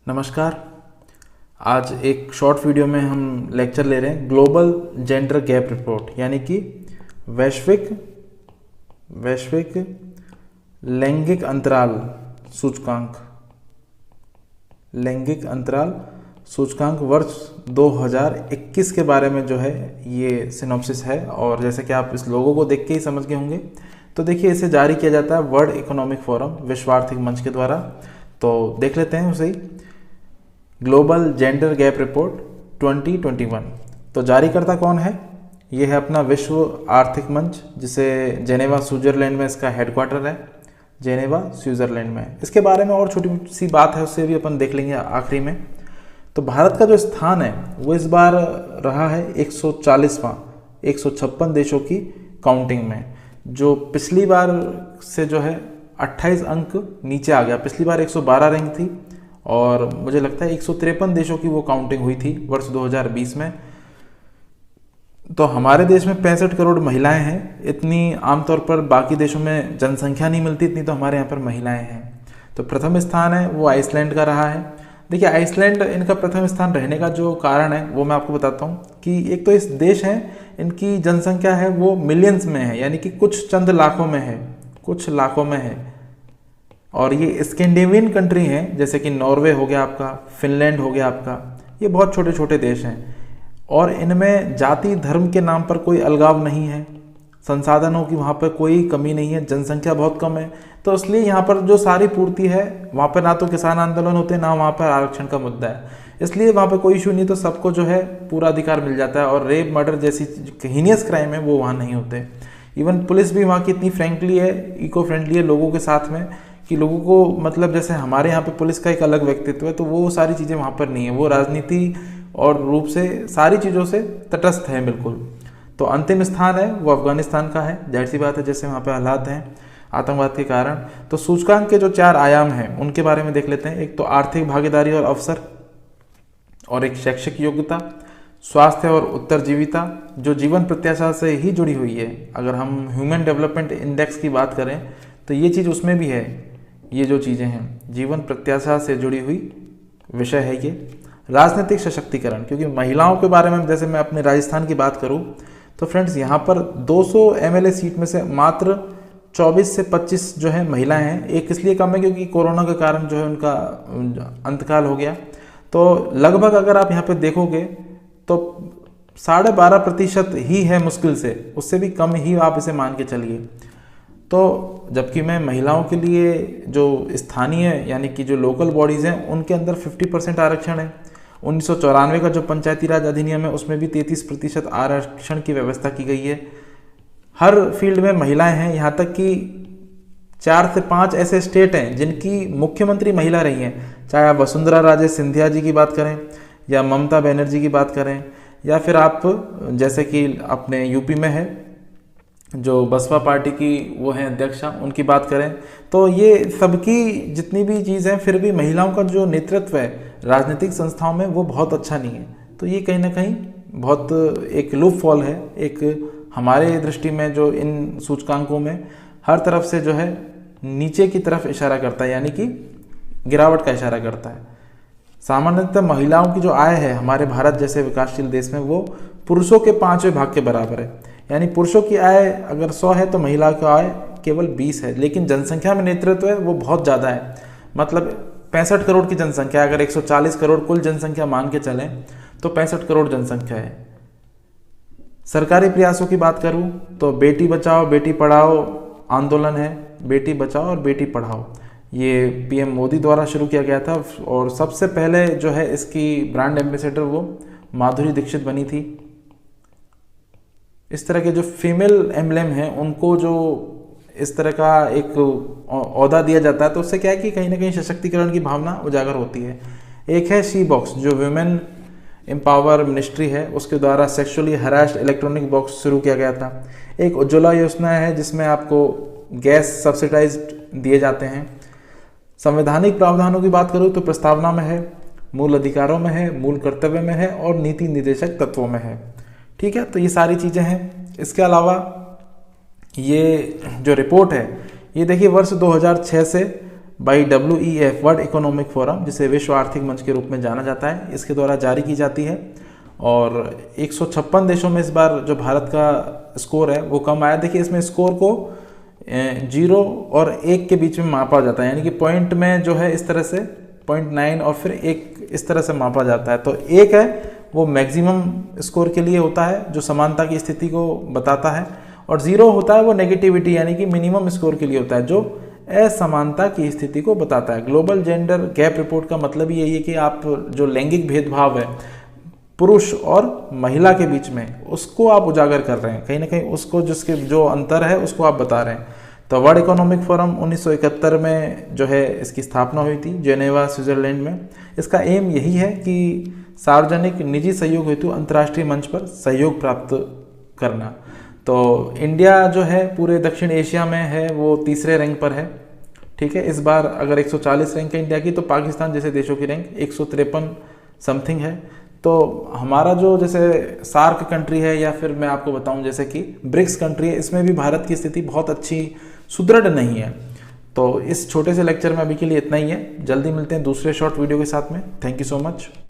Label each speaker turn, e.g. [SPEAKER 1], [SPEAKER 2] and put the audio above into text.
[SPEAKER 1] नमस्कार। आज एक शॉर्ट वीडियो में हम लेक्चर ले रहे हैं ग्लोबल जेंडर गैप रिपोर्ट, यानी कि वैश्विक लैंगिक अंतराल सूचकांक वर्ष 2021 के बारे में जो है ये सिनॉप्सिस है। और जैसे कि आप इस लोगों को देख के ही समझ गए होंगे, तो देखिए इसे जारी किया जाता है वर्ल्ड इकोनॉमिक फोरम, विश्व आर्थिक मंच के द्वारा। तो देख लेते हैं उसे ही। Global gender gap report 2021। तो जारीकर्ता कौन है? ये है अपना विश्व आर्थिक मंच, जिसे जेनेवा स्विट्जरलैंड में इसका हेडक्वार्टर है। जेनेवा स्विट्जरलैंड में। इसके बारे में और छोटी सी बात है, उससे भी अपन देख लेंगे आखिरी में। तो भारत का जो स्थान है वो इस बार रहा है 140वां, 156 देशों की काउंटिंग में, जो पिछली बार से जो है 28 अंक नीचे आ गया। पिछली बार 112 रैंक थी और मुझे लगता है 153 देशों की वो काउंटिंग हुई थी वर्ष 2020 में। तो हमारे देश में 65 करोड़ महिलाएं हैं। इतनी आमतौर पर बाकी देशों में जनसंख्या नहीं मिलती इतनी, तो हमारे यहाँ पर महिलाएं हैं। तो प्रथम स्थान है वो आइसलैंड का रहा है। देखिए आइसलैंड इनका प्रथम स्थान रहने का जो कारण है वो मैं आपको बताता हूँ कि एक तो इस देश है, इनकी जनसंख्या है वो मिलियंस में है, यानी कि कुछ चंद लाखों में है। और ये स्कैंडिनेवियन कंट्री हैं, जैसे कि नॉर्वे हो गया आपका, फिनलैंड हो गया आपका। ये बहुत छोटे छोटे देश हैं और इनमें जाति धर्म के नाम पर कोई अलगाव नहीं है। संसाधनों की वहाँ पर कोई कमी नहीं है, जनसंख्या बहुत कम है। तो इसलिए यहाँ पर जो सारी पूर्ति है, वहाँ पर ना तो किसान आंदोलन होते हैं, ना वहाँ पर आरक्षण का मुद्दा है। इसलिए वहाँ पर कोई इशू नहीं, तो सबको जो है पूरा अधिकार मिल जाता है। और रेप मर्डर जैसी हीनियस क्राइम है वो वहाँ नहीं होते। इवन पुलिस भी वहाँ की इतनी फ्रेंकली है, इको फ्रेंडली है लोगों के साथ में, कि लोगों को मतलब जैसे हमारे यहाँ पे पुलिस का एक अलग व्यक्तित्व है, तो वो सारी चीज़ें वहाँ पर नहीं है। वो राजनीति और रूप से सारी चीज़ों से तटस्थ है बिल्कुल। तो अंतिम स्थान है वो अफगानिस्तान का है। जाहिर सी बात है, जैसे वहाँ पे हालात हैं आतंकवाद के कारण। तो सूचकांक के जो 4 आयाम हैं उनके बारे में देख लेते हैं। एक तो आर्थिक भागीदारी और अवसर, और एक शैक्षिक योग्यता, स्वास्थ्य और उत्तरजीविता जो जीवन प्रत्याशा से ही जुड़ी हुई है। अगर हम ह्यूमन डेवलपमेंट इंडेक्स की बात करें तो ये चीज़ उसमें भी है। ये जो चीज़ें हैं जीवन प्रत्याशा से जुड़ी हुई विषय है ये। राजनीतिक सशक्तिकरण, क्योंकि महिलाओं के बारे में जैसे मैं अपने राजस्थान की बात करूं तो फ्रेंड्स यहाँ पर 200 MLA सीट में से मात्र 24 से 25 जो है महिलाएं हैं। एक इसलिए कम है क्योंकि कोरोना के कारण जो है उनका अंतकाल हो गया। तो लगभग अगर आप यहाँ पे देखोगे तो 12.5% ही है मुश्किल से, उससे भी कम ही आप इसे मान के चलिए। तो जबकि मैं महिलाओं के लिए जो स्थानीय यानी कि जो लोकल बॉडीज़ हैं उनके अंदर 50% आरक्षण है। 1994 का जो पंचायती राज अधिनियम है उसमें भी 33% आरक्षण की व्यवस्था की गई है। हर फील्ड में महिलाएं हैं, यहाँ तक कि 4 से 5 ऐसे स्टेट हैं जिनकी मुख्यमंत्री महिला रही हैं। चाहे आप वसुंधरा राजे सिंधिया जी की बात करें, या ममता बनर्जी की बात करें, या फिर आप जैसे कि अपने यूपी में है जो बसपा पार्टी की वो हैं अध्यक्षा, उनकी बात करें, तो ये सबकी जितनी भी चीज़ हैं, फिर भी महिलाओं का जो नेतृत्व है राजनीतिक संस्थाओं में वो बहुत अच्छा नहीं है। तो ये कहीं ना कहीं बहुत एक लूप फॉल है, एक हमारे दृष्टि में जो इन सूचकांकों में हर तरफ से जो है नीचे की तरफ इशारा करता है, यानी कि गिरावट का इशारा करता है। सामान्यतः महिलाओं की जो आय है हमारे भारत जैसे विकासशील देश में वो पुरुषों के 5वें भाग के बराबर है। यानी पुरुषों की आय अगर 100 है तो महिला की आय केवल 20 है, लेकिन जनसंख्या में नेतृत्व है वो बहुत ज़्यादा है। मतलब 65 करोड़ की जनसंख्या, अगर 140 करोड़ कुल जनसंख्या मान के चलें तो 65 करोड़ जनसंख्या है। सरकारी प्रयासों की बात करूं तो बेटी बचाओ बेटी पढ़ाओ आंदोलन है। बेटी बचाओ और बेटी पढ़ाओ ये PM मोदी द्वारा शुरू किया गया था, और सबसे पहले जो है इसकी ब्रांड एम्बेसडर वो माधुरी दीक्षित बनी थी। इस तरह के जो फीमेल एम्ब्लेम हैं उनको जो इस तरह का एक ओहदा दिया जाता है, तो उससे क्या है कि कहीं ना कहीं सशक्तिकरण की भावना उजागर होती है। एक है शी बॉक्स, जो वुमेन एम्पावर मिनिस्ट्री है, उसके द्वारा सेक्सुअली हरास्ड इलेक्ट्रॉनिक बॉक्स शुरू किया गया था। एक उज्ज्वला योजना है जिसमें आपको गैस सब्सिडाइज्ड दिए जाते हैं। संवैधानिक प्रावधानों की बात करूँ तो प्रस्तावना में है, मूल अधिकारों में है, मूल कर्तव्य में है और नीति निर्देशक तत्वों में है। ठीक है, तो ये सारी चीज़ें हैं। इसके अलावा ये जो रिपोर्ट है ये देखिए वर्ष 2006 से by WEF world economic forum, जिसे विश्व आर्थिक मंच के रूप में जाना जाता है, इसके द्वारा जारी की जाती है। और 156 देशों में इस बार जो भारत का स्कोर है वो कम आया। देखिए इसमें स्कोर को 0 और 1 के बीच में मापा जाता है, यानी कि पॉइंट में जो है इस तरह से 0.9 और फिर 1 इस तरह से मापा जाता है। तो 1 है वो मैक्सिमम स्कोर के लिए होता है जो समानता की स्थिति को बताता है, और 0 होता है वो नेगेटिविटी यानी कि मिनिमम स्कोर के लिए होता है जो असमानता की स्थिति को बताता है। ग्लोबल जेंडर गैप रिपोर्ट का मतलब यही है कि आप जो लैंगिक भेदभाव है पुरुष और महिला के बीच में उसको आप उजागर कर रहे हैं, कहीं ना कहीं उसको जिसके जो अंतर है उसको आप बता रहे हैं। तो वर्ल्ड इकोनॉमिक फोरम 1971 में जो है इसकी स्थापना हुई थी जेनेवा स्विट्जरलैंड में। इसका एम यही है कि सार्वजनिक निजी सहयोग हेतु अंतर्राष्ट्रीय मंच पर सहयोग प्राप्त करना। तो इंडिया जो है पूरे दक्षिण एशिया में है वो तीसरे रैंक पर है। ठीक है, इस बार अगर 140 रैंक है इंडिया की, तो पाकिस्तान जैसे देशों की रैंक 153 समथिंग है। तो हमारा जो जैसे सार्क कंट्री है, या फिर मैं आपको बताऊं जैसे कि ब्रिक्स कंट्री है, इसमें भी भारत की स्थिति बहुत अच्छी सुदृढ़ नहीं है। तो इस छोटे से लेक्चर में अभी के लिए इतना ही है। जल्दी मिलते हैं दूसरे शॉर्ट वीडियो के साथ में। Thank you so much.